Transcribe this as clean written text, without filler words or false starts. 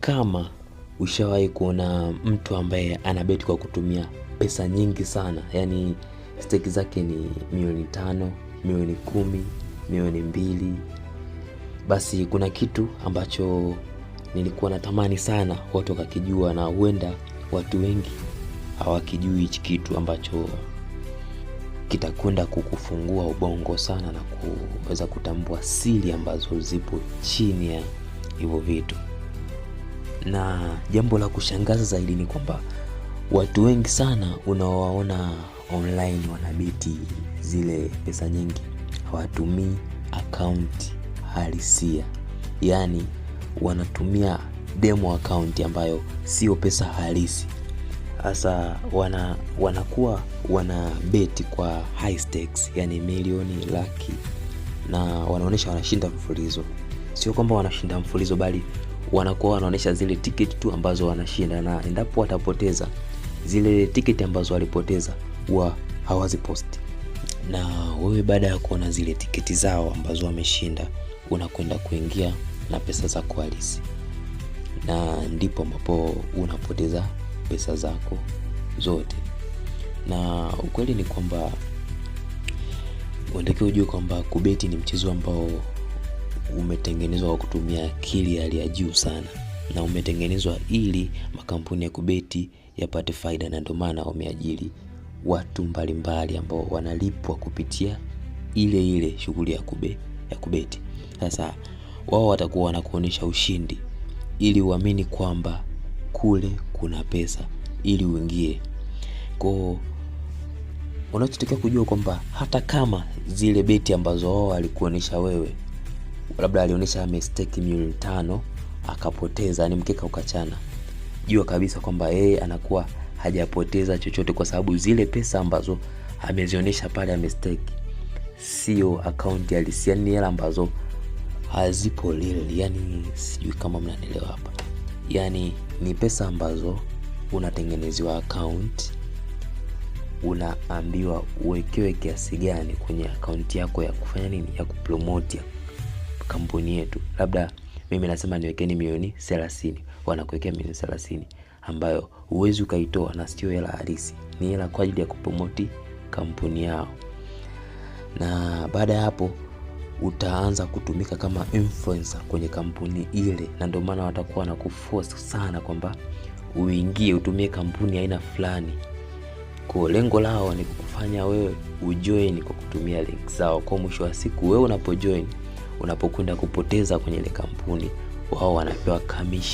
kama ushawahi kuona mtu ambaye anabeti kwa kutumia pesa nyingi sana, yani stake zake ni milioni 5, milioni 10, milioni 2, basi kuna kitu ambacho nilikuwa natamani sana watu wakakijua, na huenda watu wengi hawakijui hichi kitu ambacho kitakwenda kukufungua ubongo sana na kuweza kutambua siri ambazo zipo chini ya hivyo vitu. Na jambo la kushangaza zaidi ni kwamba watu wengi sana unaowaona online wanabeti zile pesa nyingi hawatumii account halisia, yani wanatumia demo account ambayo sio pesa halisi. Sasa wanakuwa wanabeti kwa high stakes, yani milioni, laki, na wanaonesha wanashinda mfululizo. Sio kwamba wanashinda mfululizo, bali wanakuwa wanaonesha zile ticket tu ambazo wanashinda, na endapo watapoteza zile ticket ambazo walipoteza huwa hawaziposti. Na wewe baada ya kuona zile tiketi zao ambazo wameshinda, unakwenda kuingia na pesa zako halisi, na ndipo ambapo unapoteza pesa zako zote. Na ukweli ni kwamba unatakiwa ujue kwamba kubeti ni mchezo ambao umetengenezwa kwa kutumia akili hali ya juu sana, na umetengenezwa ili makampuni ya kubeti yapate faida, na ndio maana wameajiri watu mbalimbali ambao wanalipwa kupitia ile shughuli ya kubeti. Sasa wao watakuwa wanakuonesha ushindi ili uamini kwamba kule kuna pesa ili uingie. Kwa unachotakiwa kujua kwamba hata kama zile beti ambazo wao walikuonesha wewe, labda alionyesha amestake milioni 5 akapoteza, yani mkeka ukachana, jua kabisa kwamba yeye anakuwa hajapoteza chochote, kwa sababu zile pesa ambazo amezionyesha pale amestake sio account halisi, yani hela ambazo hazipo real. Yani sijui kama mnanielewa hapa, yani ni pesa ambazo unatengenezewa account, unaambiwa uwekewe kiasi gani kwenye account yako ya kufanya nini, ya kupromote kampuni yetu. Labda mimi nasema niwekeni milioni 30, wanakuwekea milioni 30 ambayo huwezi ukaitoa, na sio hela halisi, ni hela kwa ajili ya kupromote kampuni yao. Na baada ya hapo utaanza kutumika kama influencer kwenye kampuni ile, na ndio maana watakuwa na kuforce sana kwamba uingie utumie kampuni aina fulani. Kwa lengo lao ni kukufanya wewe ujoin kwa kutumia link zao. Kwa mwisho wa siku wewe unapojoin, unapokwenda kupoteza kwenye ile kampuni, wao wanapewa commission.